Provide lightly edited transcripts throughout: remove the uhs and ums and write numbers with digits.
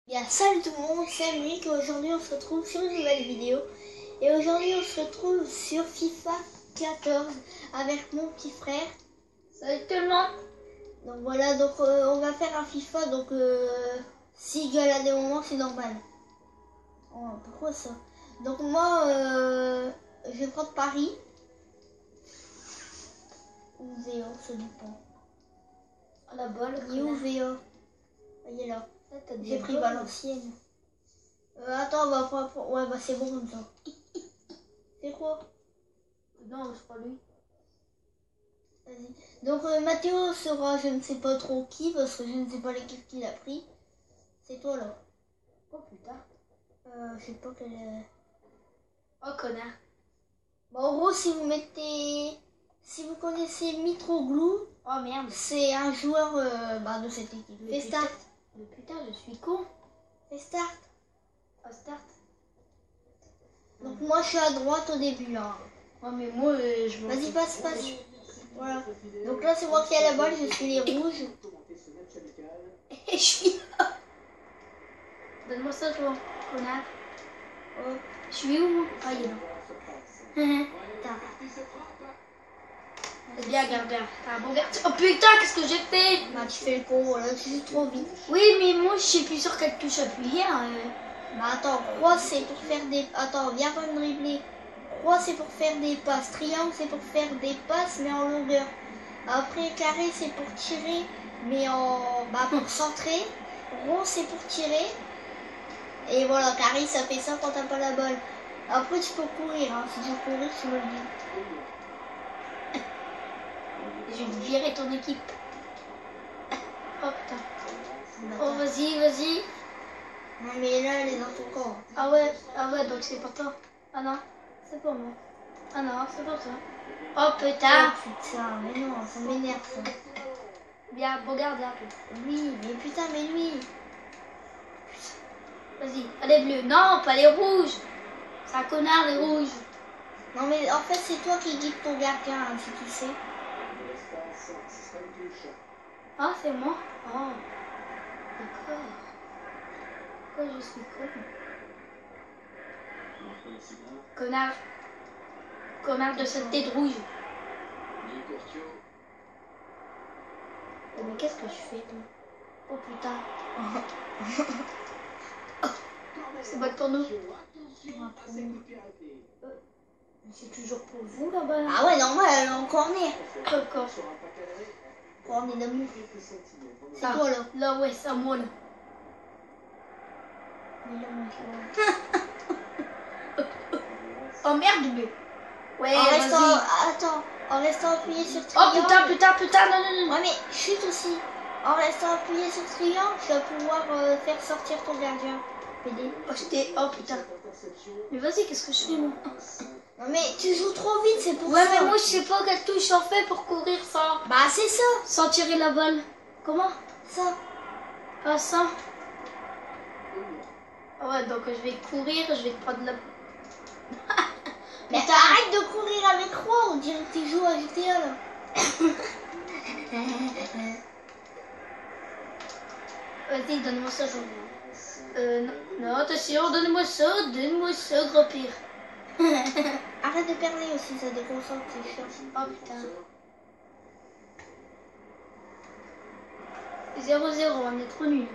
Bien, salut tout le monde, c'est Emric et aujourd'hui on se retrouve sur une nouvelle vidéo. Et aujourd'hui on se retrouve sur FIFA 14 avec mon petit frère. Salut tout le monde. Donc voilà, donc on va faire un FIFA, donc s'il gueule à des moments c'est normal. Oh, pourquoi ça? Donc moi je vais prendre Paris. Ou VA, ça dépend. À la balle. Il est où VA? Il est là. J'ai pris Valenciennes. Attends, on va prendre... Ouais, bah c'est bon comme ça. C'est quoi? Non, c'est pas lui. Vas-y. Donc Mathéo sera je ne sais pas trop qui, parce que je ne sais pas l'équipe qu'il a pris. C'est toi là. Oh putain. Je sais pas quel... Oh connard. Bah en gros, si vous mettez... Si vous connaissez Mitroglou, Oh merde. c'est un joueur de cette équipe. Fais start. Mais putain, je suis con. Fais start. Oh start. Donc moi je suis à droite au début là. Oh mais moi je m'en Vas-y, fous. passe. Voilà. Donc là c'est moi qui ai la balle, je suis les rouges. Et je suis là. Donne-moi ça toi, connard. Oh, Je suis où moi? Ah il est là. putain. C'est bien gardien. T'as un bon gardien. Oh putain, qu'est-ce que j'ai fait? Bah tu fais le con, voilà, tu joues trop vite. Oui mais moi je sais plus sur quelle touche appuyer. Bah attends, croix c'est pour faire des... Attends, viens pas me dribbler. Croix c'est pour faire des passes. Triangle c'est pour faire des passes mais en longueur. Après carré c'est pour tirer mais en... Bah pour centrer. Rond c'est pour tirer. Et voilà, carré ça fait ça quand t'as pas la balle. Après tu peux courir, hein. Si tu veux courir tu me le dis. Je vais virer ton équipe. Oh putain. Oh vas-y. Non mais là elle est dans ton camp. Ah ouais, donc c'est pour toi. Ah non, c'est pour moi. Ah non, c'est pour toi. Oh putain. Oh putain, mais non, ça m'énerve ça. Bien, bon gardien. Oui, mais putain, mais lui. Vas-y, allez bleus. Non, pas les rouges. C'est un connard les rouges. Non mais en fait c'est toi qui guide ton gardien, hein, si tu sais. Ah, c'est moi. Oh, d'accord. Pourquoi je suis con? Connard. Connard de cette tête rouge. Mais qu'est-ce que je fais toi? Oh putain. C'est bon pour nous. C'est toujours pour vous là-bas. Ah ouais, normal, elle est en corner. D'accord. Corner d'amour. C'est Ah, toi là. Là, ouais, c'est à moi là. Mais là, moi, Oh merde, mais. Ouais, en restant, vas-y. attends, en restant appuyé sur Oh triangle. putain, non. Ouais mais chute aussi. En restant appuyé sur triangle, tu vas pouvoir faire sortir ton gardien. PD. Oh putain. Mais vas-y, qu'est-ce que je fais moi? Non mais tu joues trop vite, c'est pour Ouais, ça. mais moi je sais pas quelle touche on fait pour courir sans, Bah c'est ça. sans tirer la balle. Comment? Ça. Ah, ça. Ah ouais, donc je vais courir, je vais te prendre la. Mais arrête de courir avec Roi, on dirait que tu joues à GTA là. Vas-y, donne-moi ça. Non, attention, donne-moi ça, gros pire. Arrête de perler aussi, ça déconcentre, c'est chiant. Oh putain. 0-0, on est trop nuls.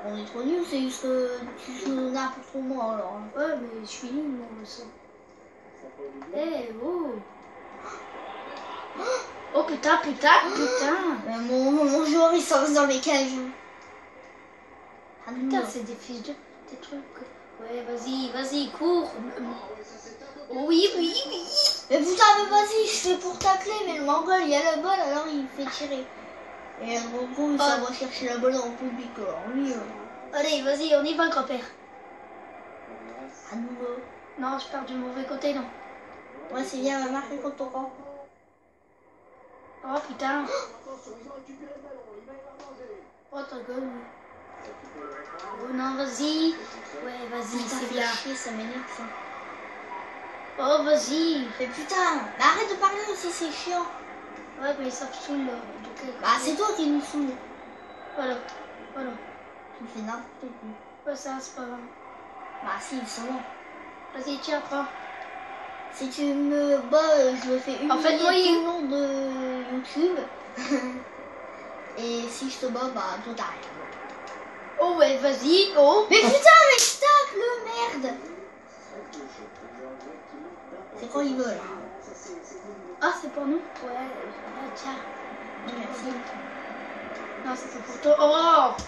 On est trop nuls, c'est juste que tu joues n'importe comment alors. Ouais, mais je suis nul, moi, ça. Eh, oh. Oh putain. Mais mon joueur il s'en dans les cages. Ah Putain, c'est des fiches de... Des trucs... Ouais, vas-y, cours. Oh, oui. Mais putain, mais vas-y, je fais pour tacler, mais le mongol il a la balle alors il fait tirer. Et en gros, ça va chercher la balle en public alors lui. Allez, vas-y, on y va, grand-père. À nouveau. Non, je pars du mauvais côté, non. Ouais, c'est bien, va marquer contre ton camp. Oh putain. Oh ta gueule. Oh non, vas-y. Ouais, vas-y, c'est bien. Chier, ça m'énerve ça. Oh, vas-y. Mais putain, mais arrête de parler aussi, c'est chiant. Ouais, mais ça me saoule. Bah, c'est toi qui nous saoule. Voilà. Tu fais n'importe quoi. Ouais, ça, c'est pas grave. Bah si, c'est bon. Vas-y, tiens, prends. Si tu me bats, je me fais humilier En fait, moi, tout le long de YouTube. Et si je te bats, bah tout t'arrête. Oh ouais, vas-y. Oh. Mais putain, mais tacle, merde. C'est quand il veut là. Ah, c'est pour nous? Ouais, tiens. Merci. Non, ça c'est pour toi. Oh.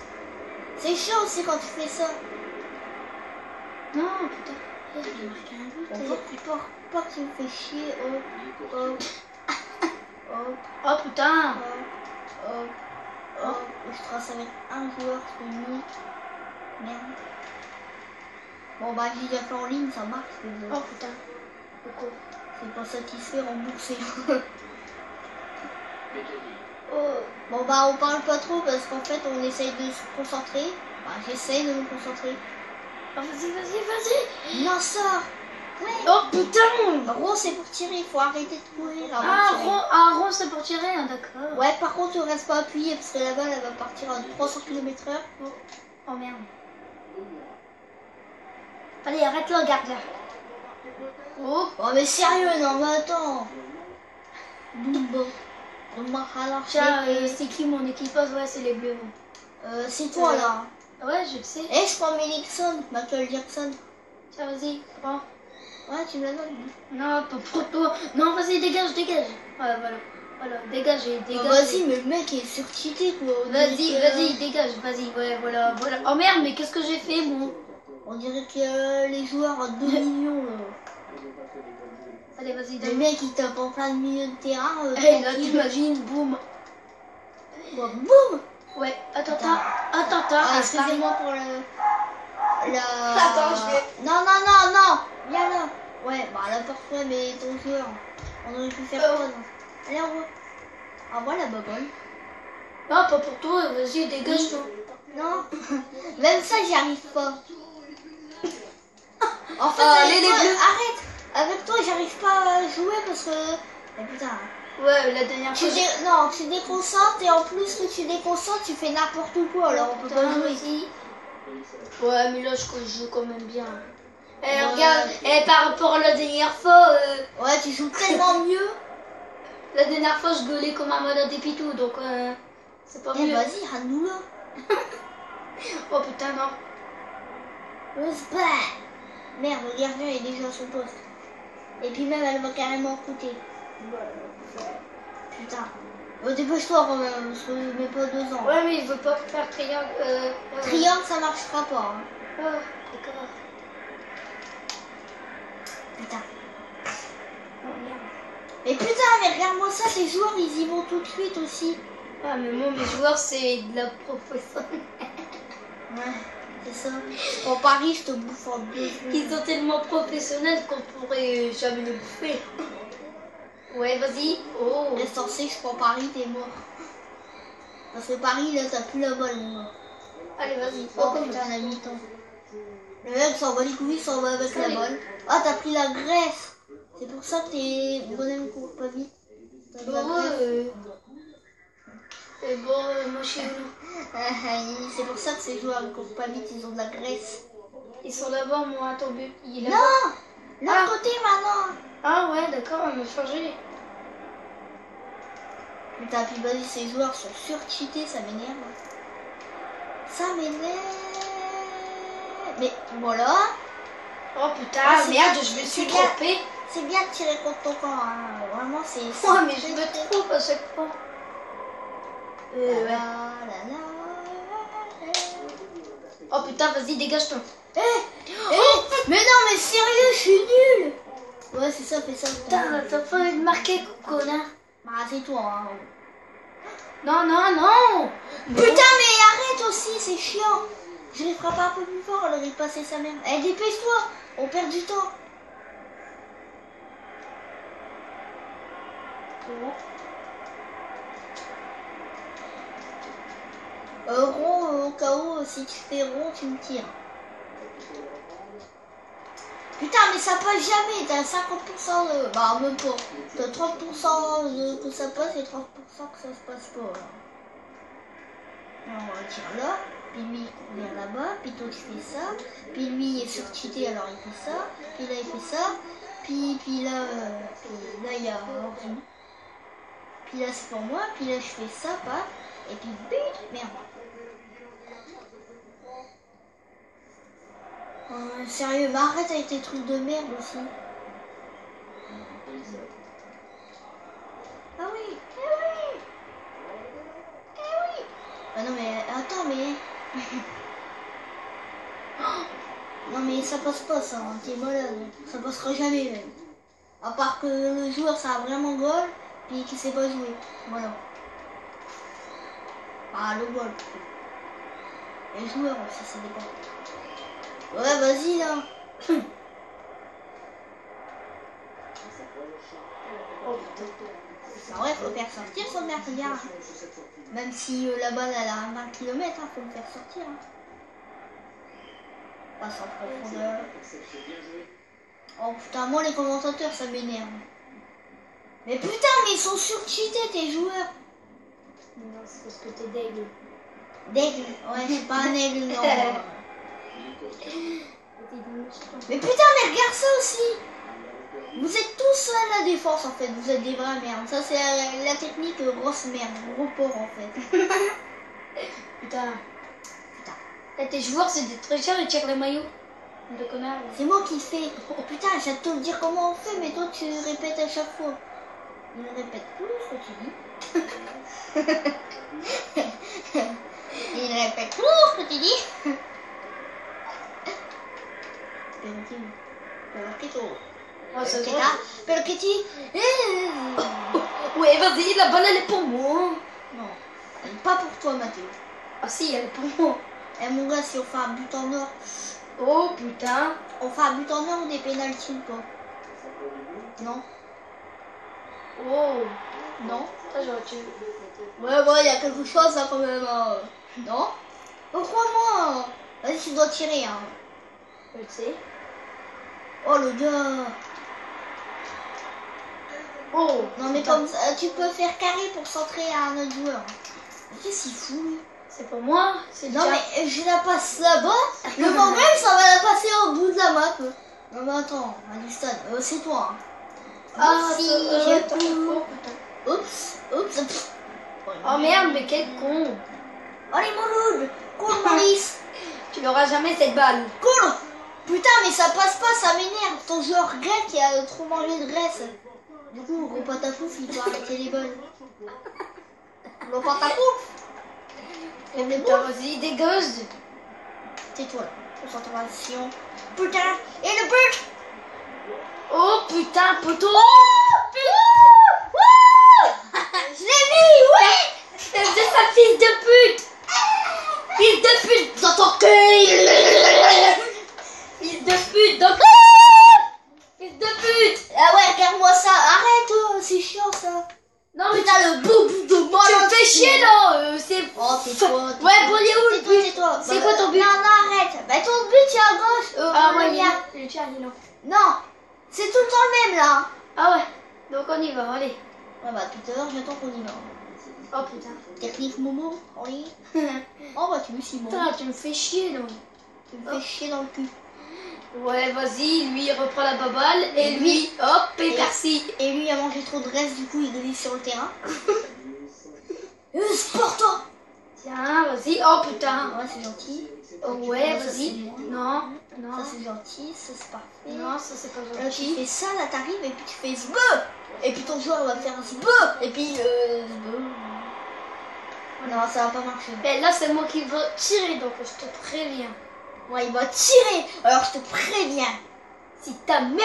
C'est chiant aussi quand tu fais ça. Non, putain. J'ai marqué un but. Pas que tu me fais chier. Oh, oh, oh, Oh putain. oh, oh, oh. Je trace avec un joueur, c'est unique. Merde. Bon bah j'ai déjà fait en ligne, ça marche. Oh putain. Pourquoi? C'est pas satisfait, remboursé. Oh. Bon bah on parle pas trop parce qu'en fait on essaye de se concentrer. Bah j'essaye de me concentrer. Oh, vas-y. Non, sors. Ouais. Oh putain. Rond c'est pour tirer, il faut arrêter de courir avant Ah, de tirer. rond c'est pour tirer, hein, d'accord. Ouais, par contre tu restes pas appuyé parce que la balle elle va partir à 300 km/h. Oh merde. Allez, arrête là, regarde là. Oh. Oh mais sérieux, non mais attends. Dumbo. Tiens, c'est qui mon équipage? Ouais, c'est les bleus. C'est toi là. Ouais, je le sais. Eh, je prends Michael Jackson. Tiens, vas-y, prends. Ouais, tu me la donnes. Non, pas pour toi. Non, vas-y, dégage. Ouais, voilà, dégage. Vas-y, mais le mec est surcheaté quoi. Vas-y, dégage, vas-y, ouais, voilà. Oh merde, mais qu'est-ce que j'ai fait, moi? On dirait que les joueurs à 2 millions là. Allez, vas-y, Le mec il tape en plein milieu de terrain. Et là, t'imagines, boum. Boum. Ouais, attends. Ah, excusez-moi pour la... Attends, je vais... Non. Viens là. Ouais, bah la parfois, mais ton joueur. On aurait pu faire quoi, non? Allez, on voit. Ah, voilà, bah bon. Non, pas pour toi, vas-y, dégage-toi. Non. Même ça, j'y arrive pas. En fait, allez, les bleus. Arrête. Avec toi, j'arrive pas à jouer parce que... Mais putain. Ouais, la dernière fois... Non, tu déconcentres et en plus que tu déconcentres, tu fais n'importe quoi. Alors on peut pas jouer ici. Ouais, mais là, je joue quand même bien. Regarde, par rapport à la dernière fois... Ouais, tu joues tellement mieux. La dernière fois, je gueulais comme un malade et puis tout, donc c'est pas mieux. Vas-y, rends-nous là. Oh putain, non. Merde, le gardien est déjà à son poste. Et puis même, elle va carrément coûter. Putain. Dépêche-toi quand même, parce que je mets pas 2 ans. Ouais, mais il veut pas faire triangle. Triangle, ça marchera pas. Hein. Oh, d'accord. Putain. Oh merde. Mais putain, mais regarde-moi ça, ces joueurs, ils y vont tout de suite aussi. Ah, mais moi, mes joueurs, c'est de la professionnelle. Ouais, c'est ça. En Paris, je te bouffe en 2 jours. Ils sont tellement professionnels qu'on pourrait jamais les bouffer. Ouais, vas-y. Oh. Reste en C, je prends Paris, t'es mort. Parce que Paris, là, t'as plus la balle, mon gars. Allez, vas-y. Oh putain, la mi-temps. Le mec s'en va les couilles, il s'en va avec la balle. Ah, t'as pris la Grèce. C'est pour ça que tes bonhommes courent pas vite. T'as de la Grèce. C'est bon, moi, chez nous. C'est pour ça que ces joueurs ne courent pas vite, ils ont de la graisse. Ils sont là-bas, moi, ton but. Il est Non, l'autre côté maintenant. Ah ouais, d'accord, on va changer. Putain, puis vas-y, ces joueurs sont surcheatés, ça m'énerve. Ça m'énerve. Mais voilà. Oh putain, Ah, merde, bien, je me suis bien. trompée. C'est bien de tirer contre ton camp, hein. Vraiment, c'est... Oh, mais je me trompe à chaque fois. Ouais. Oh putain, vas-y, dégage-toi. Mais non, mais sérieux, je suis nulle. Ouais, c'est ça, fais ça. Putain, t'as pas envie de marquer, connard. Bah, c'est toi, hein. Non. Putain, mais arrête aussi, c'est chiant. Je les ferai pas un peu plus fort, elle aurait passé sa mère. Eh, dépêche-toi, on perd du temps. Rond, au cas où, si tu fais rond, tu me tires. Putain, mais ça passe jamais, t'as 50% de... Bah, même pas. T'as 30% que ça passe et 30% que ça se passe pas. Alors, on va tirer là. Puis lui, il court vers là-bas. Puis toi, tu fais ça. Puis lui, il est surcheaté, alors il fait ça. Puis là, il fait ça. Puis là, il y a Ordu. Puis là, c'est pour moi. Puis là, je fais ça, pas. Et puis, but, merde. Sérieux, mais arrête avec tes trucs de merde aussi. Ah oui, eh oui, eh oui. Ah non mais attends mais. Non mais ça passe pas ça, hein. T'es malade, ça passera jamais même. À part que le joueur ça a vraiment goal, puis qu'il sait pas jouer. Voilà. Ah le goal. Et le joueur aussi ça dépend. Ouais vas-y là. Oh putain. En vrai faut le faire sortir son merde, regarde. Même si la balle elle a 20 km, hein, faut le faire sortir. Hein. Passe en profondeur. Oh putain, moi les commentateurs ça m'énerve. Mais putain, mais ils sont surcheatés tes joueurs. Non, c'est parce que t'es d'aigle. D'aigle. Ouais, c'est pas un aigle, non. Mais putain, mais regarde ça aussi. Vous êtes tous à la défense en fait, vous êtes des vraies merdes. Ça c'est la technique grosse merde, gros porc en fait. Putain. Et tes joueurs c'est des tricheurs, ils tirent les maillots. De connard. C'est moi qui fais. Oh putain, j'ai hâte de te dire comment on fait, mais toi tu répètes à chaque fois. Il répète plus ce que tu dis. Il répète plus ce que tu dis. Oh, c'est Petit vrai. là, petit. Ouais, vas-y, la balle elle est pour moi. Non, elle est pas pour toi, Mathéo. Ah si, elle est pour moi. Eh mon gars, si on fait un but en or, Oh putain. on fait un but en or ou des pénaltys ou pas? Non. Oh. Non. Ça j'aurais tué. Ouais, il y a quelque chose là quand même. Non. Oh, crois-moi. Vas-y, tu dois tirer. Hein. Je le sais. Oh le gars. Oh. Non mais putain. comme ça, tu peux faire carré pour centrer à un autre joueur. Qu'est-ce qu'il fout lui? C'est pour moi. C'est Non déjà... mais je la passe là-bas. Le problème ça va la passer au bout de la map. Non mais attends, Aniston, c'est toi. Hein. Ah, si, attends. j'ai tout. Oh putain. Oups. Oh merde, mais quel con. Allez Mouloud, cours Maurice. Tu n'auras jamais cette balle. Cours. Putain mais ça passe pas, ça m'énerve. Ton joueur grec qui a trop mangé de graisse. Du coup, gros patapouf, il doit arrêter les balles. Gros patapouf. Et putain, vas-y, dégage. Tais-toi là. Concentration. Putain. Et le but. Oh putain, poteau. Je l'ai mis, oui. C'est sa fils de pute. Fils de pute. Dans ton cul. Fils de pute. Donc... Fils de pute. Ah ouais, regarde-moi ça. Arrête, c'est chiant ça. Non mais Putain, le beau bout de moi. tu me fais chier là. C'est... Oh, tais-toi. Ouais, bon, il est où le but? Tais-toi. C'est quoi ton but? Non, arrête. Bah, ton but, il est à gauche. Ah ouais, regarde. le tien, il est là. Non, c'est tout le temps le même là. Ah ouais, donc on y va, allez. Ouais, bah, tout à l'heure, j'attends qu'on y va. Oh putain. Technique Momo, oui. Oh, bah, tu me Simon. Putain, tu me fais chier là. Tu me fais chier dans le cul. Ouais, vas-y, lui il reprend la baballe et lui, hop, et merci. Et lui, il a mangé trop de graisse, du coup, il glisse sur le terrain. Sport, toi. Tiens, vas-y, oh putain. Ouais, c'est gentil. Oh, ouais, Ça, vas-y. c'est moi. Non, non. Ça, c'est gentil, ça, c'est parfait. Non, ça c'est pas Là, tu gentil. fais ça, là, t'arrives, et puis tu fais zbe. Et puis ton joueur va faire zbe. Et puis, zbe. Non, ça va pas marcher. Mais là, c'est moi qui veux tirer, donc je te préviens. Ouais, il va tirer. Alors, je te préviens. Si ta mère...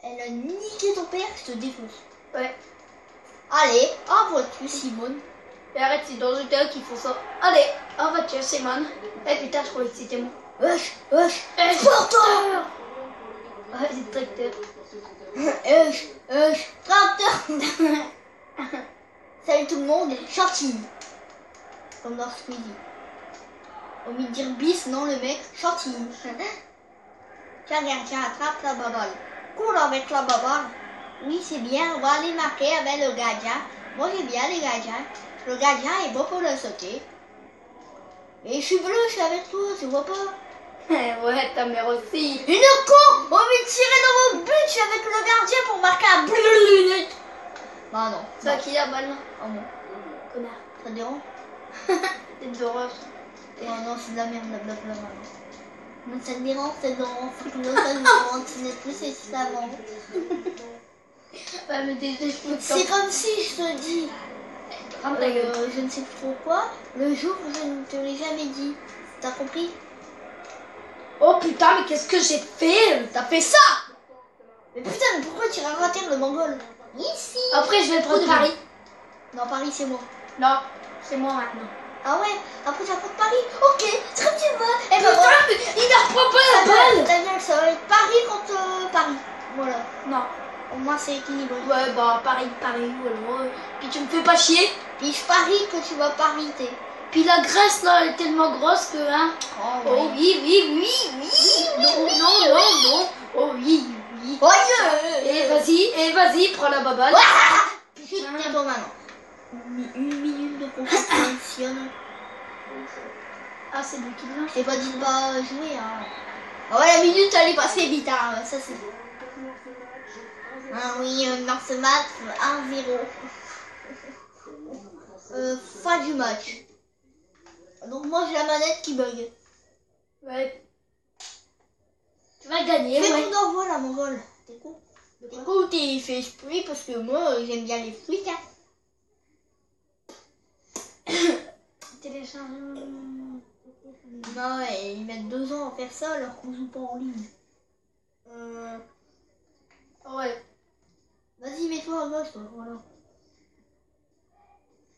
Elle a niqué ton père, je te défonce. Ouais. Allez, en voiture, Simone. Et arrête, c'est dans GTA qu'ils font ça. Allez, en voiture, Simone. Eh putain, je croyais que c'était moi. Wesh. Sporteur. Ah, c'est tracteur. Tracteur. Salut tout le monde, Chantilly. Comme dans Squeezie. Au lieu de dire bis, non le mec, Chantilly. Tiens, regarde, tiens, attrape la baballe. Cours avec la baballe. Oui, c'est bien, on va aller marquer avec le gardien. Moi, j'aime bien les gardiens. Le gardien est bon pour le sauter. Et je suis bleu, je suis avec toi, tu vois pas? Ouais, ta mère aussi. Une con! On va tirer dans mon but, je suis avec le gardien pour marquer un but. Bah non. C'est à qui la balle? Oh bon. Connard. Ça te dérange? Tête d'horreur. Non, non, c'est de la merde, blablabla. Non, ça te dérange, ça te dérange. Non, ça te dérange, tu n'es plus, c'est ça, non. Ouais, mais t'es C'est comme si je te dis, je ne sais plus trop quoi, le jour où je ne te l'ai jamais dit. T'as compris? Oh putain, mais qu'est-ce que j'ai fait? T'as fait ça? Mais putain, mais pourquoi tu vas rater le mongol? Ici. Après, je vais prendre Paris. Non, Paris, c'est moi. Non, c'est moi maintenant. Ah ouais, après tu vas prendre Paris. Ok, très bien. Eh ben Putain, voilà. mais il ne reprend pas la balle. Daniel, ça va être Paris contre Paris. Voilà. Non. Au moins, c'est équilibré. Ouais, bah Paris, voilà. Puis tu me fais pas chier. Puis je parie que tu vas pariter. Puis la Grèce, là, elle est tellement grosse que, hein. Oh oui. Non. Oh oui. Oh Et vas-y, prends la baballe. Putain, t'es bon maintenant. Une minute de concentration. Ah, c'est lui qui l'a. Je t'ai pas dit de pas jouer, hein. Ah ouais, la minute, elle est passée vite, hein. Ça, c'est... Ah oui, dans ce match, 1-0. Fin du match. Donc moi, j'ai la manette qui bug. Ouais. Tu vas gagner, Fais ouais. mon envoi, la mongole. T'es con. T'es con ou t'es fait exprès parce que moi, j'aime bien les fruits, hein. Télécharge. Non, ouais, ils mettent 2 ans à faire ça alors qu'on joue pas en ligne. Ouais. Vas-y, mets-toi à gauche, toi, voilà.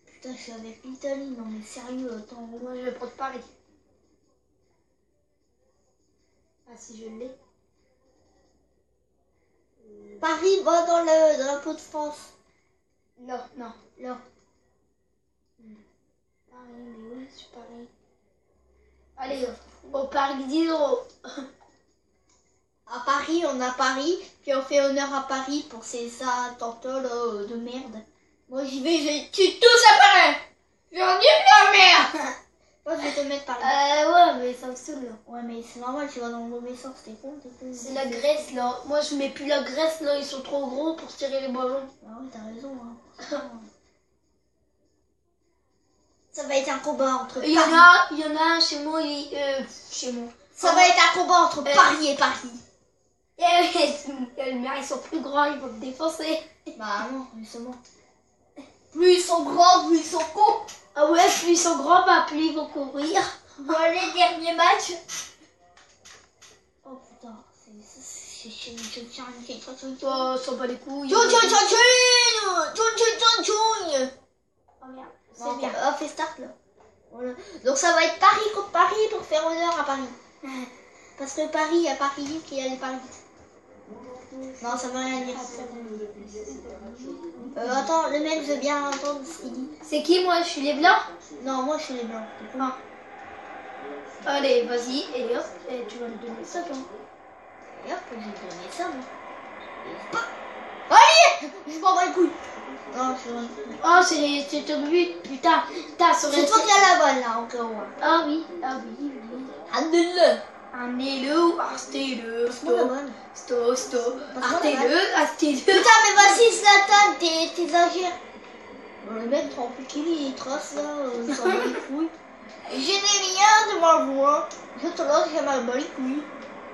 Putain, je suis avec l'Italie, non mais sérieux, attends. Moi, je vais prendre Paris. Ah, si je l'ai. Paris va dans le drapeau de France. Non. Là. Paris, mais où est-ce que Paris? Allez, au Paris 10 €. À Paris, on a Paris, puis on fait honneur à Paris pour ces attentats là, de merde. Moi j'y vais, je tue tous à Paris. J'en ai la merde. Moi je vais te mettre Paris. Ouais, mais ça me saoule. Ouais, mais c'est normal, tu vas dans le mauvais sens, t'es con, t'es con. C'est la Grèce, là. Moi, je mets plus la Grèce, là. Ils sont trop gros pour tirer les ballons. Ah oui, t'as raison. Hein. Ça va être un combat entre Il Paris. y en a un chez moi, chez moi. Ça va être un combat entre Paris et Paris. Les miens, ils sont plus grands, ils vont me défoncer. Bah non, justement. Plus ils sont grands, plus ils sont cons. Ah ouais, plus ils sont grands, bah plus ils vont courir. Bon, allez, dernier match. Oh putain, Oh, s'en bat les couilles. Oh merde, c'est bien. Ah, fais start là. Voilà. Donc ça va être Paris contre Paris pour faire honneur à Paris. Parce que Paris, il y a Paris vite et il y a les Paris vite. Non, ça veut rien dire. Attends, le mec, je veux bien entendre ce qu'il dit. C'est qui, moi? Je suis les blancs? Non, moi je suis les blancs. Ah. Allez, vas-y, et hop, et tu vas me donner ça, toi. Et hop, je vais te donner ça, moi. Et hop. Allez, je m'en bats les couilles. Non, Oh, c'est ton but, putain. C'est toi qui as la balle là, encore. Ah oui. Andele. Astez-le. Passe-moi la balle. Stop. Passe-moi Astez-le. Putain, mais vas-y, Zlatan, t'exagères. Bon, le mec, tranquille, il trace là, il s'en bat les couilles. Je n'ai rien devant moi. Je te lance, j'ai mal bas les couilles.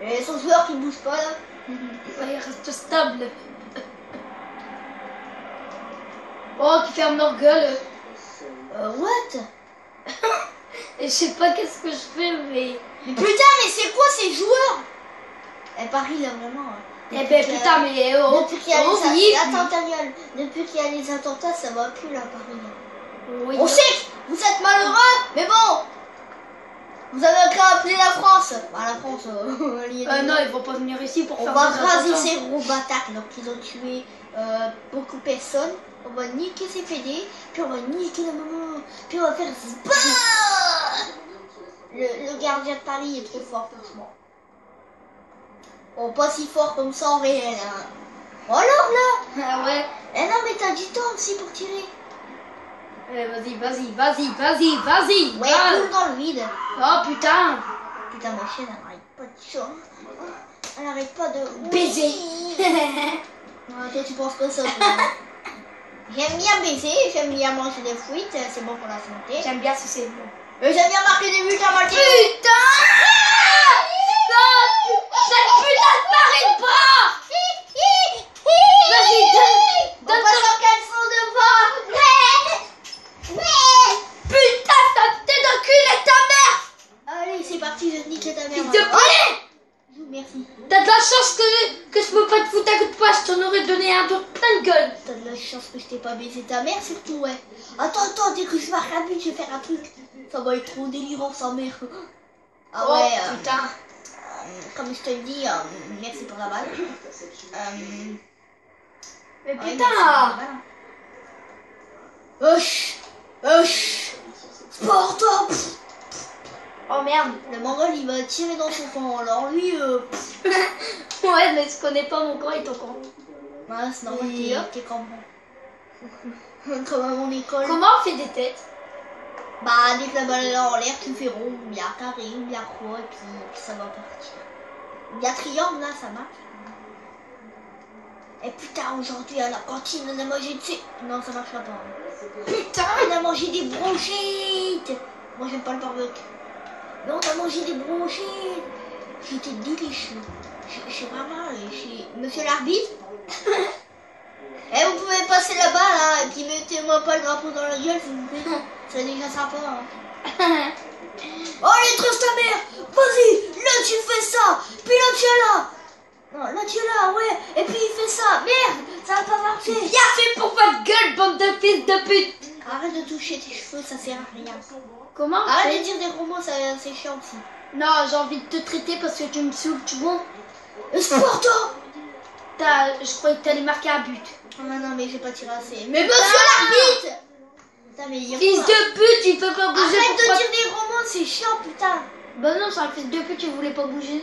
Et son joueur qui bouge pas là. Ouais, il reste stable. Oh, qui ferme leur gueule. What? Et je sais pas qu'est-ce que je fais, mais... Mais putain, mais c'est quoi ces joueurs? Eh, Paris là, vraiment. Eh ben putain, mais oh, depuis qu'il y a oui, les attends, ta gueule. Depuis qu'il y a les attentats, ça va plus là, Paris. oui, On sait que vous êtes malheureux, mais bon. Vous avez qu'à appeler la France. Bah, la France, non, ils vont pas venir ici pour on faire va des raser attentats. ces gros bâtards donc ils ont tué beaucoup de personnes. On va niquer ces PD, puis on va niquer la maman, puis on va faire le gardien de Paris est trop fort, franchement. Bon, pas si fort comme ça en réel. Hein. Oh alors là. Ah ouais. Eh non, mais t'as du temps aussi pour tirer. Vas-y, vas-y, vas-y, vas-y, vas-y. Ouais, va. coule dans le vide. Oh putain. Putain, ma chienne, elle arrête pas de chiant. Elle arrête pas de Baiser. Toi, tu penses quoi ça? J'aime bien baiser, j'aime bien manger des fruits, c'est bon pour la santé. J'aime bien ce c'est bon. J'aime bien marquer des buts à Marqué. Putain. Non, cette putain de m'arrête pas. Vas-y, On passe en caleçon devant. putain, ça t'es d'enculé ta mère. Allez, c'est parti, je nique ta mère. Fils de pute. Merci. T'as de la chance que je peux pas te foutre à coup de poing, je t'en aurais donné un d'autre plein de gueule. T'as de la chance que je t'ai pas baisé ta mère, surtout, ouais. Attends, dès que je marque un but, je vais faire un truc. Ça va être trop délirant, sa mère. Ah Oh, ouais, putain. comme je te le dis, merci pour la balle. Mais Ouais, putain. merci pour la balle. Wesh. Sport top. Oh merde. Le mongol, il va tirer dans son camp. Alors lui, Ouais, mais je connais pas mon camp et ton camp. ouais, c'est normal, t'es comme comme à mon école. Comment on fait des têtes? Bah, dès que la balle est en l'air, tu fais rond, ou bien carré, ou bien croix, et puis ça va partir. Il y a triangle, là, ça marche. Et putain, aujourd'hui, à la cantine, on a mangé de ces... Non, ça marchera pas. Putain, on a mangé des brochettes. Moi, j'aime pas le barbecue. Mais on a mangé des brochettes. C'était délicieux. Je sais vraiment, monsieur l'arbitre. Eh, vous pouvez passer là-bas, là, et puis mettez-moi pas le drapeau dans la gueule, s'il vous plaît. C'est déjà sympa, hein. Oh, allez, trouve ta mère. Vas-y, là, tu fais ça. Puis là, tu es là. Non, là, tu es là, ouais. Et puis, il fait ça. Merde, ça va pas marcher. Bien fait pour votre gueule, bande de fils de pute. Arrête de toucher tes cheveux, ça sert à rien. Comment? Arrête de dire des gros mots, c'est chiant aussi. Non, j'ai envie de te traiter parce que tu me saoules, tu vois. Sport top. Je croyais que t'allais marquer un but. Oh, non, mais j'ai pas tiré assez. Mais monsieur l'arbitre. Putain, mais il y a Fils quoi de pute, il peut pas bouger. Arrête de pourquoi- dire des gros mots, c'est chiant, putain. Bah non, c'est un fils de pute, tu voulais pas bouger.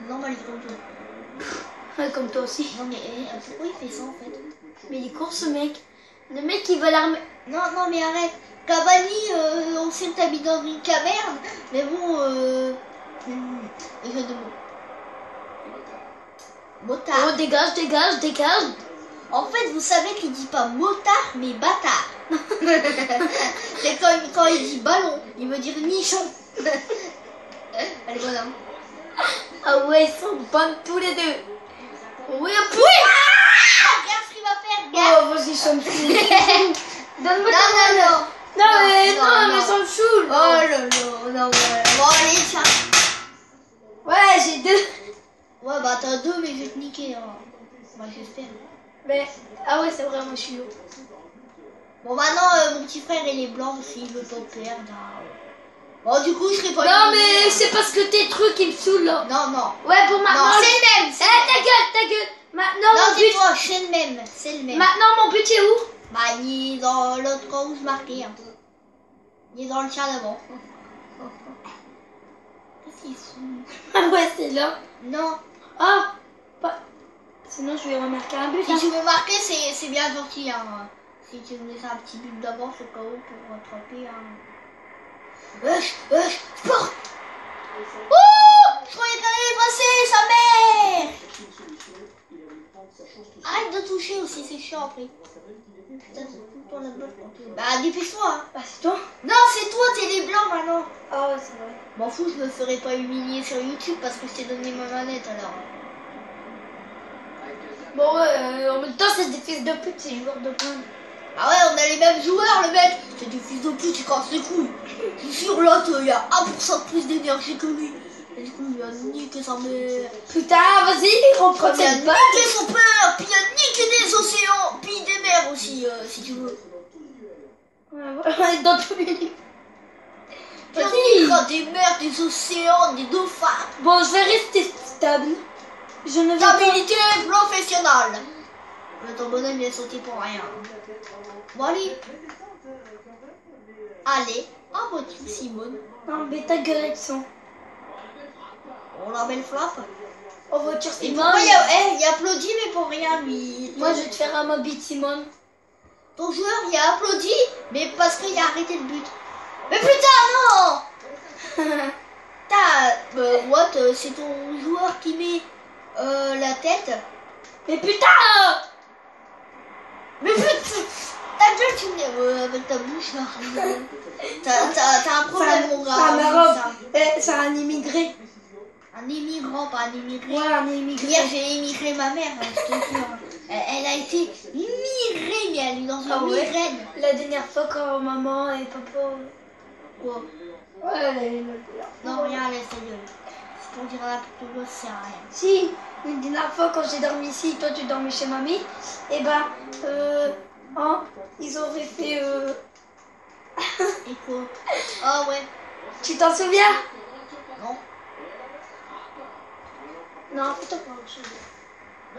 Non, bah, il est comme toi. Ouais, comme toi aussi. Non, mais pourquoi il fait ça, en fait? Mais il est court, ce mec. Le mec, il va l'armer. Non, mais arrête. Cavani, on sait que t'habites dans une caverne, mais bon, jeu de mots. Motard. Oh, dégage, dégage, dégage. En fait, vous savez qu'il dit pas motard, mais bâtard. C'est quand il dit ballon, il veut dire nichon. Allez, voilà. Ah ouais, ils sont bonnes tous les deux. Oui, oui. Regarde ce qu'il va faire, regarde. Oh, vas-y, ça me saoule. Donne-moi ta main. Non. Non, mais ça me saoule. Oh là là, non, ouais. Bon, allez, tiens. Ouais, j'ai deux. Ouais, bah t'as deux, mais je vais te niquer. Hein. Bah, j'espère. Mais, ah ouais, c'est vrai, moi je suis haut. Bon, maintenant, mon petit frère, il est blanc aussi, il veut pas perdre. Hein. Bon, du coup, je serai pas Non, éliminé, mais c'est parce que tes trucs, ils me saoulent là. Non. Ouais, pour maintenant. Non, c'est le même. Eh, ta gueule. Maintenant, Non, mon c'est but. toi, c'est le même. C'est le même. Maintenant, mon but est où? Bah, il est dans l'autre camp où je marquais. Hein. Il est dans le tien d'avant. Qu'est-ce qu'ils sont? Ah ouais, c'est là. Non. Ah, pas. Sinon, je vais remarquer un but. Si Hein. tu veux marquer, c'est bien gentil. Hein. Si tu me laisses un petit but d'avance au cas où pour rattraper. Hein. Wesh, sport. Oh, je croyais qu'elle allait passer, sa mère. Arrête de toucher aussi, c'est chiant après. Putain, c'est tout le temps la botte quand tu... Bah, dépêche-toi. Hein. Ah, c'est toi? Non, c'est toi, t'es les blancs maintenant. Ah ouais, c'est vrai. M'en fous, je me ferai pas humilier sur YouTube parce que je t'ai donné ma manette alors. Bon, ouais, en même temps, c'est des fils de pute, c'est joueurs de poing. Ah ouais, on a les mêmes joueurs, le mec. C'est du fils de pute, il casse les couilles. Je suis sûr, l'autre, il y a 1% de plus d'énergie que lui. Et du coup, il a niqué sa mère. Putain, vas-y, reprends Il a cette balle. niqué son père, puis il a niqué des océans, puis des mers aussi, si tu veux. Ouais, dans tous les livres. Puis on Vas-y. niquera des mers, des océans, des dauphins. Bon, je vais rester stable. Je ne vais pas... Stabilité professionnelle. Ton bonhomme, il est sauté pour rien. Bon, allez. Allez, en voiture, Simone. Non, mais ta gueule, Edson. On la belle flop. En voiture, Et Simone. pourquoi il applaudit, mais pour rien, lui. Moi, je vais te faire un mobile, Simone. Ton joueur, il a applaudi, mais parce qu'il a arrêté le but. Mais putain, non. What, c'est ton joueur qui met la tête. Mais putain. Mais putain, ta gueule, tu me avec ta bouche là. T'as un problème, mon gars. C'est un immigré. Un immigrant, pas un immigré. Ouais, un immigré. Hier, j'ai immigré ma mère, je te jure. Elle a été immigrée, mais elle est dans une migraine. La dernière fois, quand maman et papa. Quoi? Ouais, non, rien, laisse ta gueule. Si on dirait n'importe quoi, ça sert à rien. Si, une dernière fois, quand j'ai dormi ici, toi tu dormais chez mamie, et ils auraient fait. Et quoi? Ah ouais. Tu t'en souviens? Non. Non, plutôt pas.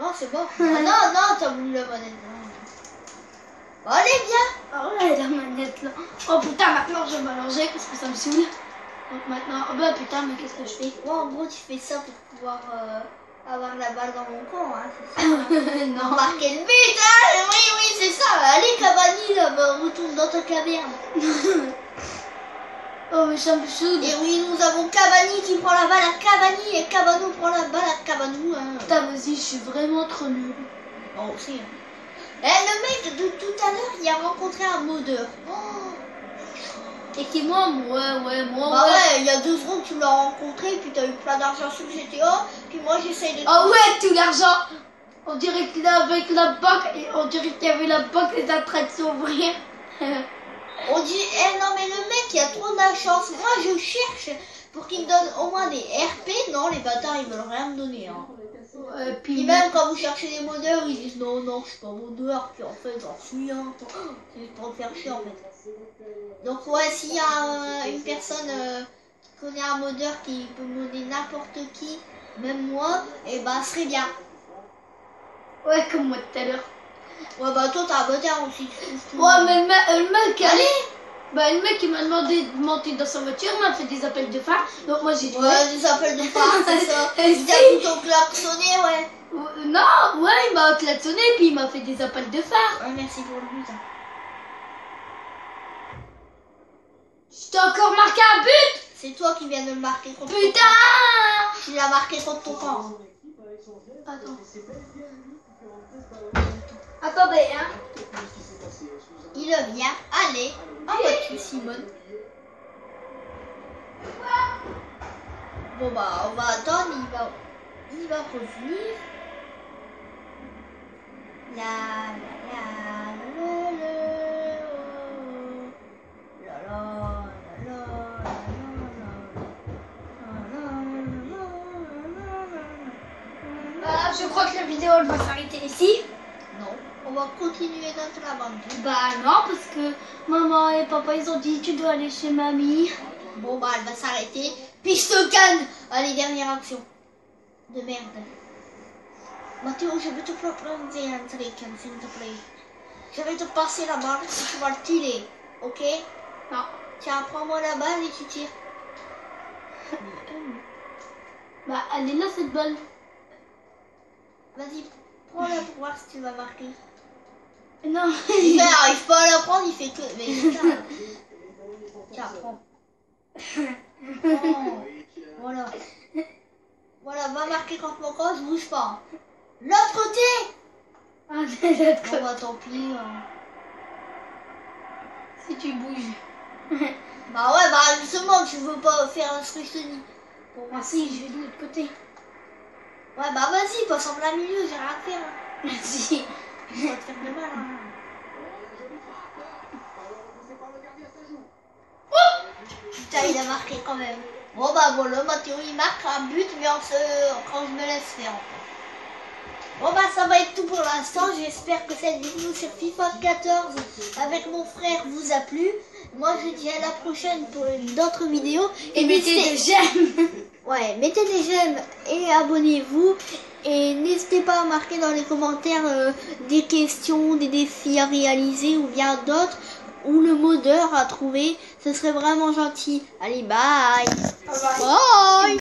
Non, c'est bon. Ah, non, t'as voulu la manette. Bon, allez, viens. Ah ouais, la manette là. Oh putain, maintenant je vais m'allonger parce que ça me saoule. Donc maintenant, oh bah putain, mais qu'est-ce que je fais? Moi, en gros, tu fais ça pour pouvoir avoir la balle dans mon camp, hein, c'est ça. Non, marquer le but, hein. Oui, c'est ça. Allez, Cavani, là, retourne dans ta caverne. Oh, mais ça me saoule. Et oui, nous avons Cavani qui prend la balle à Cavani et Cavano prend la balle à Cavano. Hein. Putain, vas-y, je suis vraiment trop nulle. Bon, aussi. Hein. Le mec de tout à l'heure, il a rencontré un modeur. Oh. Et qui moi, moi. Bah ouais, il y a 2 secondes, tu l'as rencontré, puis t'as eu plein d'argent sur GTA, puis moi j'essaye de... Oh ouais, tout l'argent. On dirait qu'il est avec la banque, et on dirait qu'il y avait la banque des attractions ouvrir. On dit, non mais le mec il a trop de la chance. Moi je cherche pour qu'il me donne au moins des RP. Non, les bâtards ils veulent rien me donner. Hein. Puis même quand vous cherchez des modeurs, ils disent non, je suis pas modeur. Puis en fait, j'en suis un. C'est juste pour me faire chier en fait. Donc ouais, s'il y a une personne qui connaît un modeur qui peut me donner n'importe qui, même moi, et bah ce serait bien. Ouais, comme moi tout à l'heure. Ouais bah toi t'as un modeur aussi. Ouais mais le mec, allez. Bah le mec il m'a demandé de monter dans sa voiture, m'a fait des appels de phare, donc moi j'ai dit ouais, des appels de phare, c'est ça. Il t'a plutôt klaxonné, ouais. Non, ouais, il m'a klaxonné puis il m'a fait des appels de phare. Ouais, merci pour le but. Je t'ai encore marqué un but. C'est toi qui viens de le marquer contre putain ton camp. Tu l'as marqué contre ton camp. Attends. Attendez, hein. Il vient. Allez. En vas-tu, Simone? Bon bah, on va attendre. Il va revenir. Je crois que la vidéo elle va s'arrêter ici. Non, on va continuer notre aventure. Bah non, parce que maman et papa ils ont dit tu dois aller chez mamie. Bon bah elle va s'arrêter. Piste canne. Allez, dernière action. De merde. Mathéo, je vais te proposer un trick, s'il te plaît. Je vais te passer la balle et tu vas le tirer. Ok? Non. Tiens, prends-moi la balle et tu tires. Bah elle est là cette balle. Vas-y, prends-la pour voir si tu vas marquer. Non. Il n'arrive pas à la prendre, il fait que... Mais putain. Tiens, prends. Oh, voilà. Voilà, va marquer contre mon corps, je bouge pas. L'autre côté. Ah, de l'autre côté. Bon bah tant pis. Si tu bouges. Bah ouais, bah justement, tu veux pas faire ce que je te dis. Bon, bah si, je vais de l'autre côté. Ouais, bah vas-y, passe en plein milieu, j'ai rien à faire. Merci. Je vais te faire de mal. Hein. Oh putain, il a marqué quand même. Bon bah voilà, Mathéo il marque un but, mais quand je me laisse faire. Bon bah ça va être tout pour l'instant. J'espère que cette vidéo sur FIFA 14 avec mon frère vous a plu. Moi je dis à la prochaine pour d'autres vidéos. Et mettez des j'aime. Ouais, mettez des j'aime et abonnez-vous. Et n'hésitez pas à marquer dans les commentaires des questions, des défis à réaliser ou bien d'autres. Ou le modeur à trouver. Ce serait vraiment gentil. Allez, bye. Bye. Bye.